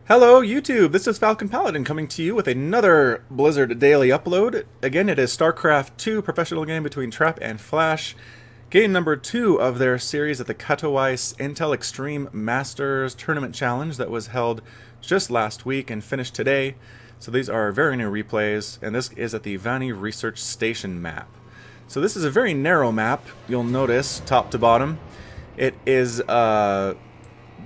Hello YouTube, this is Falcon Paladin coming to you with another Blizzard daily upload. Again, it is Starcraft 2 professional game between Trap and Flash. Game number 2 of their series at the Katowice Intel Extreme Masters Tournament Challenge that was held just last week and finished today. So these are very new replays, and this is at the Vani Research Station map. So this is a very narrow map, you'll notice, top to bottom. It is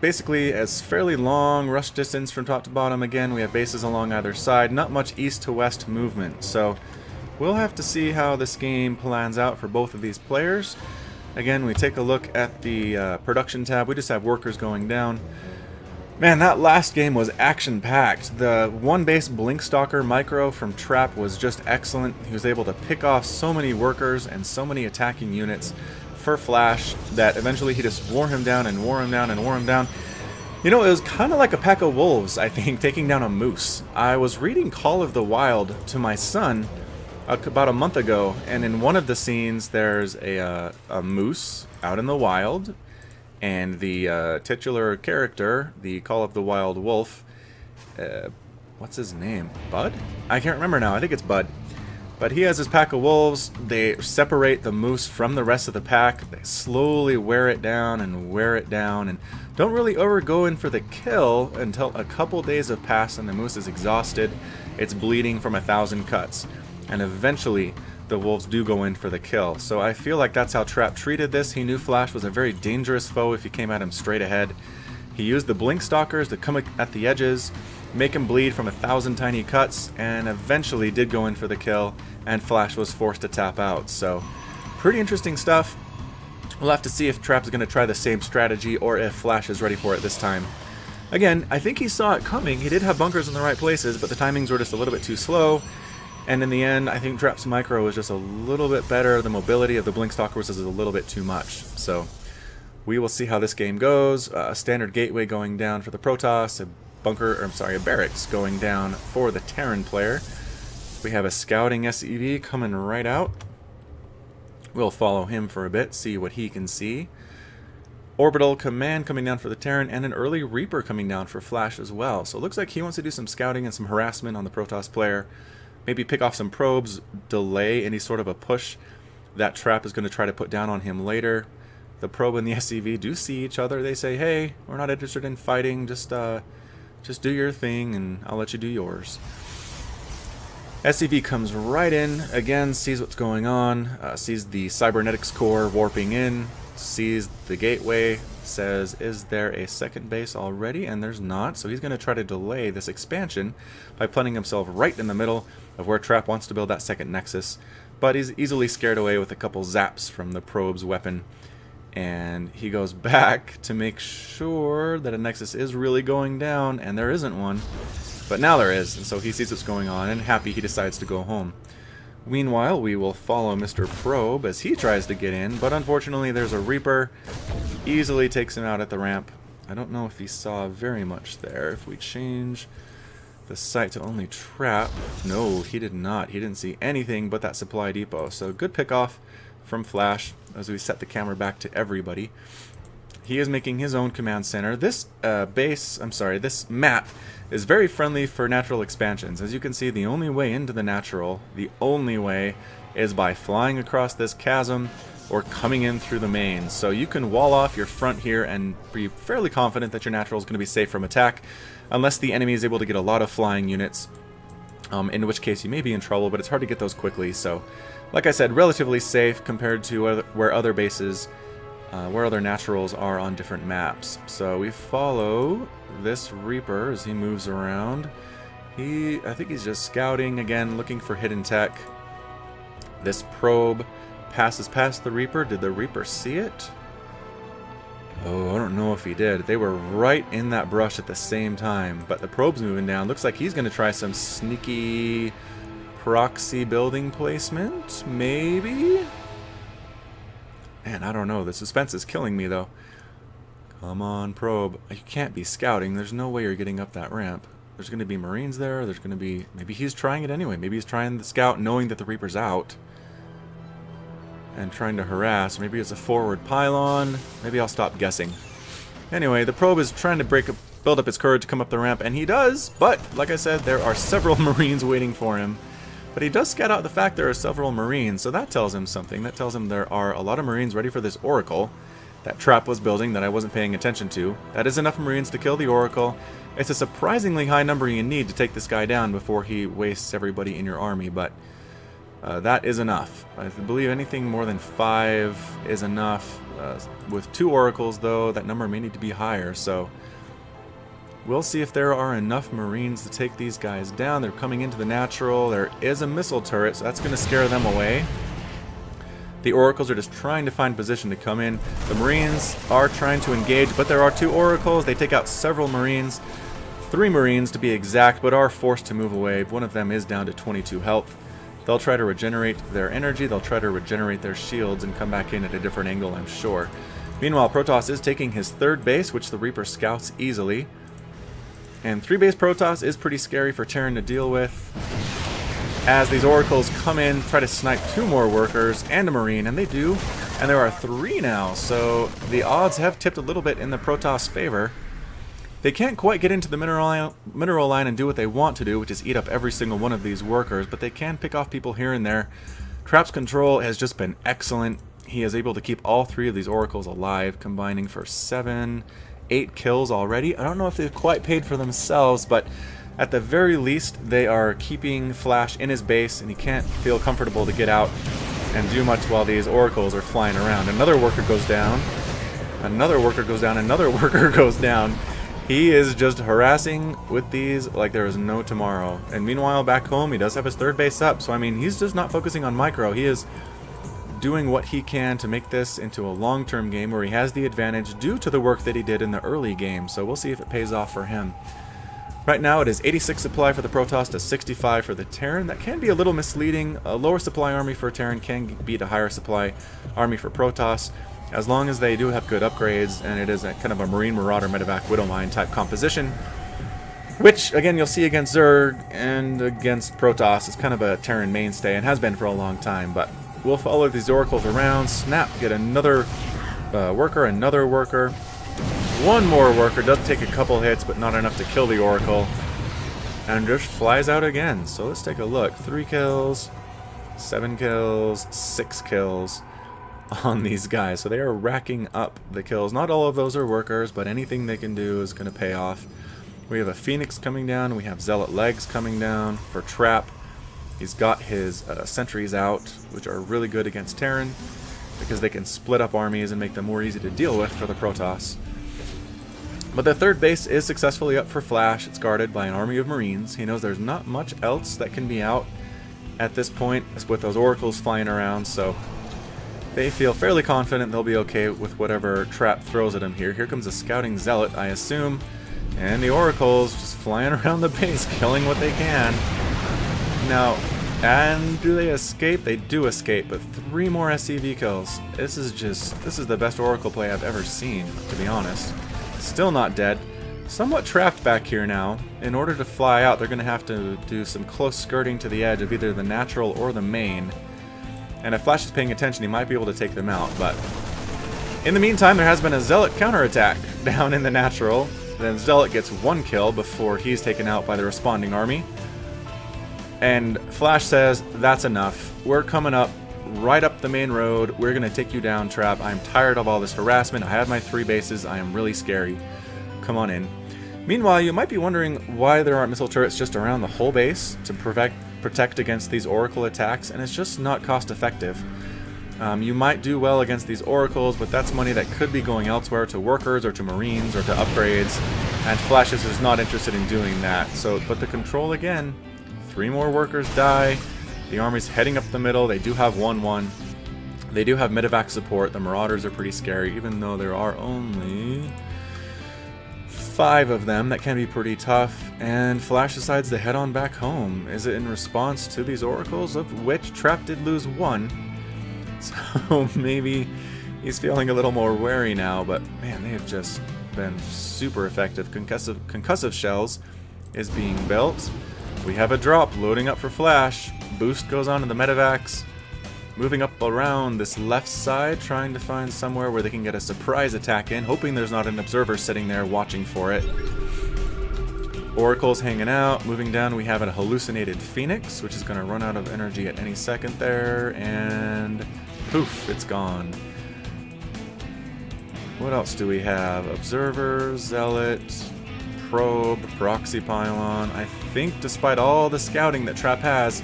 basically as fairly long rush distance from top to bottom. Again, we have bases along either side, not much east to west movement, so we'll have to see how this game plans out for both of these players. Again, we take a look at the production tab. We just have workers going down. Man, that last game was action-packed. The one base Blinkstalker micro from Trap was just excellent. He was able to pick off so many workers and so many attacking units for Flash that eventually he just wore him down and wore him down and wore him down. You know, it was kind of like a pack of wolves, I think, taking down a moose. I was reading Call of the Wild to my son about a month ago, and in one of the scenes there's a moose out in the wild, and the titular character, the Call of the Wild wolf, what's his name? Bud? I can't remember now. I think it's Bud. But he has his pack of wolves. They separate the moose from the rest of the pack. They slowly wear it down and wear it down, and don't really ever go in for the kill until a couple days have passed and the moose is exhausted. It's bleeding from 1,000 cuts. And eventually the wolves do go in for the kill. So I feel like that's how Trap treated this. He knew Flash was a very dangerous foe if he came at him straight ahead. He used the Blinkstalkers to come at the edges, make him bleed from 1,000 tiny cuts, and eventually did go in for the kill, and Flash was forced to tap out. So pretty interesting stuff. We'll have to see if Trap's going to try the same strategy or if Flash is ready for it this time. Again, I think he saw it coming. He did have bunkers in the right places, but the timings were just a little bit too slow. And in the end, I think Trap's micro was just a little bit better. The mobility of the Blinkstalkers is a little bit too much. So we will see how this game goes. A standard gateway going down for the Protoss, a barracks going down for the Terran player. We have a scouting SEV coming right out. We'll follow him for a bit, see what he can see. Orbital command coming down for the Terran, and an early Reaper coming down for Flash as well. So it looks like he wants to do some scouting and some harassment on the Protoss player. Maybe pick off some probes, delay any sort of a push that Trap is going to try to put down on him later. The probe and the SCV do see each other. They say, hey, we're not interested in fighting, just do your thing and I'll let you do yours. SCV comes right in, again, sees what's going on, sees the cybernetics core warping in, sees the gateway, says, is there a second base already? And there's not, so he's going to try to delay this expansion by planting himself right in the middle of where Trap wants to build that second nexus. But he's easily scared away with a couple zaps from the probe's weapon. And he goes back to make sure that a nexus is really going down, and there isn't one. But now there is, and so he sees what's going on, and happy he decides to go home. Meanwhile, we will follow Mr. Probe as he tries to get in, but unfortunately there's a Reaper. Easily takes him out at the ramp. I don't know if he saw very much there. If we change the sight to only Trap, no, he did not. He didn't see anything but that supply depot. So good pickoff from Flash as we set the camera back to everybody. He is making his own command center. This this map is very friendly for natural expansions. As you can see, the only way into the natural, the only way, is by flying across this chasm or coming in through the main. So you can wall off your front here and be fairly confident that your natural is going to be safe from attack, unless the enemy is able to get a lot of flying units, in which case you may be in trouble, but it's hard to get those quickly. So, like I said, relatively safe compared to where other bases, where other naturals are on different maps. So we follow this Reaper as he moves around. I think he's just scouting, again, looking for hidden tech. This probe passes past the Reaper. Did the Reaper see it? Oh, I don't know if he did. They were right in that brush at the same time, but the probe's moving down. Looks like he's going to try some sneaky proxy building placement, maybe? Man, I don't know. The suspense is killing me, though. Come on, Probe. You can't be scouting. There's no way you're getting up that ramp. There's going to be Marines there. There's going to be... Maybe he's trying it anyway. Maybe he's trying the scout knowing that the Reaper's out and trying to harass. Maybe it's a forward pylon. Maybe I'll stop guessing. Anyway, the probe is trying to break build up his courage to come up the ramp, and he does, but like I said, there are several Marines waiting for him. But he does scout out the fact there are several Marines, so that tells him something. That tells him there are a lot of Marines ready for this Oracle that Trap was building that I wasn't paying attention to. That is enough Marines to kill the Oracle. It's a surprisingly high number you need to take this guy down before he wastes everybody in your army, but that is enough. I believe anything more than 5 is enough. With 2 Oracles, though, that number may need to be higher, so we'll see if there are enough Marines to take these guys down. They're coming into the natural. There is a missile turret, so that's going to scare them away. The Oracles are just trying to find position to come in. The Marines are trying to engage, but there are 2 Oracles. They take out several Marines. 3 Marines to be exact, but are forced to move away. One of them is down to 22 health. They'll try to regenerate their energy. They'll try to regenerate their shields and come back in at a different angle, I'm sure. Meanwhile, Protoss is taking his 3rd base, which the Reaper scouts easily. And 3-base Protoss is pretty scary for Terran to deal with, as these Oracles come in, try to snipe 2 more workers and a Marine, and they do. And there are 3 now, so the odds have tipped a little bit in the Protoss favor. They can't quite get into the mineral line and do what they want to do, which is eat up every single one of these workers, but they can pick off people here and there. Trap's control has just been excellent. He is able to keep all 3 of these Oracles alive, combining for 8 kills already. I don't know if they've quite paid for themselves, but at the very least, they are keeping Flash in his base, and he can't feel comfortable to get out and do much while these Oracles are flying around. Another worker goes down. Another worker goes down. Another worker goes down. He is just harassing with these like there is no tomorrow. And meanwhile, back home, he does have his 3rd base up. So, I mean, he's just not focusing on micro. He is doing what he can to make this into a long-term game where he has the advantage due to the work that he did in the early game. So we'll see if it pays off for him. Right now, it is 86 supply for the Protoss to 65 for the Terran. That can be a little misleading. A lower supply army for Terran can beat a higher supply army for Protoss, as long as they do have good upgrades, and it is a kind of a Marine Marauder Medevac Widowmine type composition, which, again, you'll see against Zerg and against Protoss. It's kind of a Terran mainstay and has been for a long time, but we'll follow these Oracles around, snap, get another worker, another worker. One more worker, does take a couple hits, but not enough to kill the Oracle, and just flies out again. So let's take a look. 3 kills, 7 kills, 6 kills on these guys. So they are racking up the kills. Not all of those are workers, but anything they can do is going to pay off. We have a Phoenix coming down. We have Zealot Legs coming down for Trap. He's got his sentries out, which are really good against Terran, because they can split up armies and make them more easy to deal with for the Protoss. But the 3rd base is successfully up for Flash. It's guarded by an army of Marines. He knows there's not much else that can be out at this point with those Oracles flying around, so they feel fairly confident they'll be okay with whatever Trap throws at them here. Here comes a scouting Zealot, I assume, and the Oracles just flying around the base, killing what they can. Now, and do they escape? They do escape, but 3 more SCV kills. This is the best Oracle play I've ever seen, to be honest. Still not dead. Somewhat trapped back here now. In order to fly out, they're going to have to do some close skirting to the edge of either the natural or the main. And if Flash is paying attention, he might be able to take them out, but in the meantime, there has been a Zealot counterattack down in the natural. Then Zealot gets 1 kill before he's taken out by the responding army. And Flash says, that's enough. We're coming up right up the main road. We're going to take you down, Trap. I'm tired of all this harassment. I have my 3 bases. I am really scary. Come on in. Meanwhile, you might be wondering why there aren't missile turrets just around the whole base to protect against these Oracle attacks, and it's just not cost effective. You might do well against these Oracles, but that's money that could be going elsewhere to workers or to Marines or to upgrades, and Flash is just not interested in doing that. So, but the control again, 3 more workers die. The army's heading up the middle. They do have 1-1. They do have medevac support. The Marauders are pretty scary, even though there are only 5 of them. That can be pretty tough. And Flash decides to head on back home. Is it in response to these Oracles, of which Trap did lose 1? So maybe he's feeling a little more wary now, but man, they have just been super effective. Concussive shells is being built. We have a drop loading up for Flash. Boost goes on to the medevacs. Moving up around this left side, trying to find somewhere where they can get a surprise attack in, hoping there's not an observer sitting there watching for it. Oracle's hanging out. Moving down, we have a hallucinated Phoenix, which is going to run out of energy at any second there, and poof, it's gone. What else do we have? Observer, Zealot, Probe, Proxy Pylon. I think despite all the scouting that Trap has,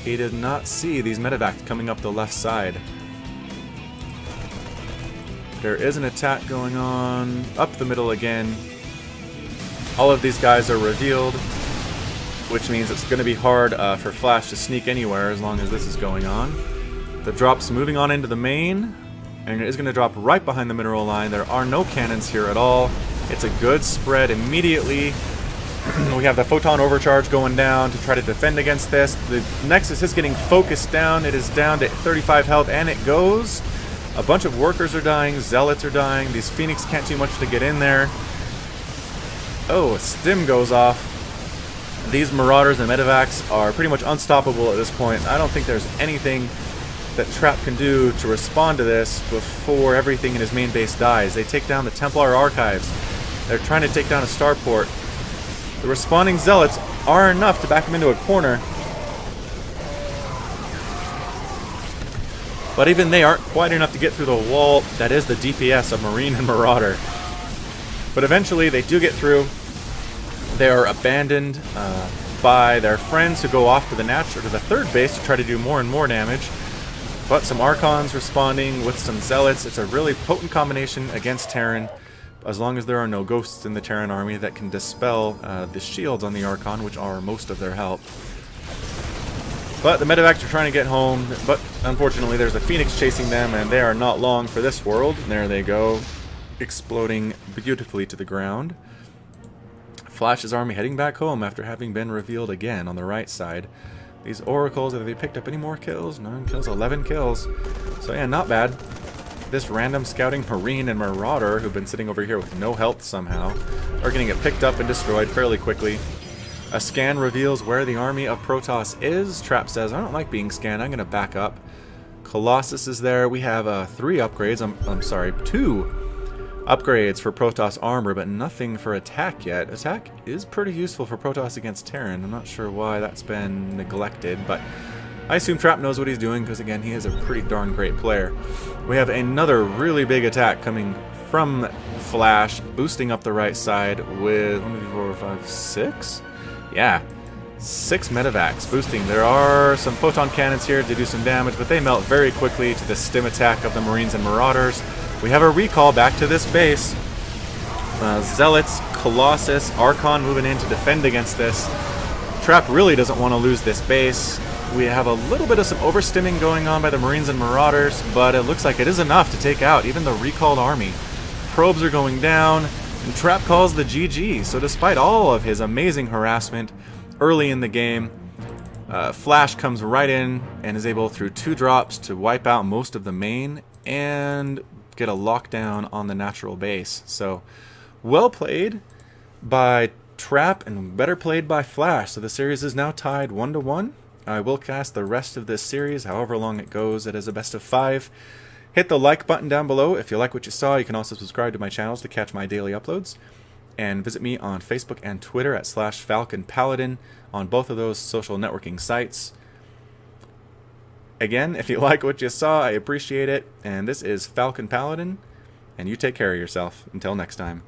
he did not see these medevacs coming up the left side. There is an attack going on up the middle again. All of these guys are revealed, which means it's going to be hard for Flash to sneak anywhere as long as this is going on. The drop's moving on into the main, and it is going to drop right behind the mineral line. There are no cannons here at all. It's a good spread immediately. We have the photon overcharge going down to try to defend against this. The Nexus is getting focused down. It is down to 35 health, and it goes. A bunch of workers are dying. Zealots are dying. These Phoenix can't do much to get in there. Oh, a stim goes off. These Marauders and Medevacs are pretty much unstoppable at this point. I don't think there's anything that Trap can do to respond to this before everything in his main base dies. They take down the Templar Archives. They're trying to take down a starport. The responding Zealots are enough to back him into a corner. But even they aren't quite enough to get through the wall that is the DPS of Marine and Marauder. But eventually they do get through. They are abandoned by their friends who go off to the natural, to the third base to try to do more and more damage. But some Archons responding with some Zealots. It's a really potent combination against Terran, as long as there are no ghosts in the Terran army that can dispel the shields on the Archon, which are most of their help. But the Medevacs are trying to get home, but unfortunately there's a Phoenix chasing them, and they are not long for this world. And there they go, exploding beautifully to the ground. Flash's army heading back home after having been revealed again on the right side. These Oracles, have they picked up any more kills? 9 kills, 11 kills. So yeah, not bad. This random scouting Marine and Marauder, who've been sitting over here with no health somehow, are going to get picked up and destroyed fairly quickly. A scan reveals where the army of Protoss is. Trap says, I don't like being scanned, I'm going to back up. Colossus is there. We have 3 upgrades, I'm sorry, 2 upgrades for Protoss armor, but nothing for attack yet. Attack is pretty useful for Protoss against Terran. I'm not sure why that's been neglected, but I assume Trap knows what he's doing because, again, he is a pretty darn great player. We have another really big attack coming from Flash, boosting up the right side with 1, 2, 3, 4, 5, 6? Yeah, 6 Medevacs boosting. There are some photon cannons here to do some damage, but they melt very quickly to the stim attack of the Marines and Marauders. We have a recall back to this base. Zealots, Colossus, Archon moving in to defend against this. Trap really doesn't want to lose this base. We have a little bit of some overstimming going on by the Marines and Marauders, but it looks like it is enough to take out even the recalled army. Probes are going down, and Trap calls the GG. So despite all of his amazing harassment early in the game, Flash comes right in and is able, through 2 drops, to wipe out most of the main and get a lockdown on the natural base. So, well played by Trap and better played by Flash. So the series is now tied 1-1. I will cast the rest of this series, however long it goes. It is a best of 5. Hit the like button down below if you like what you saw. You can also subscribe to my channels to catch my daily uploads. And visit me on Facebook and Twitter at /FalconPaladin on both of those social networking sites. Again, if you like what you saw, I appreciate it. And this is Falcon Paladin, and you take care of yourself. Until next time.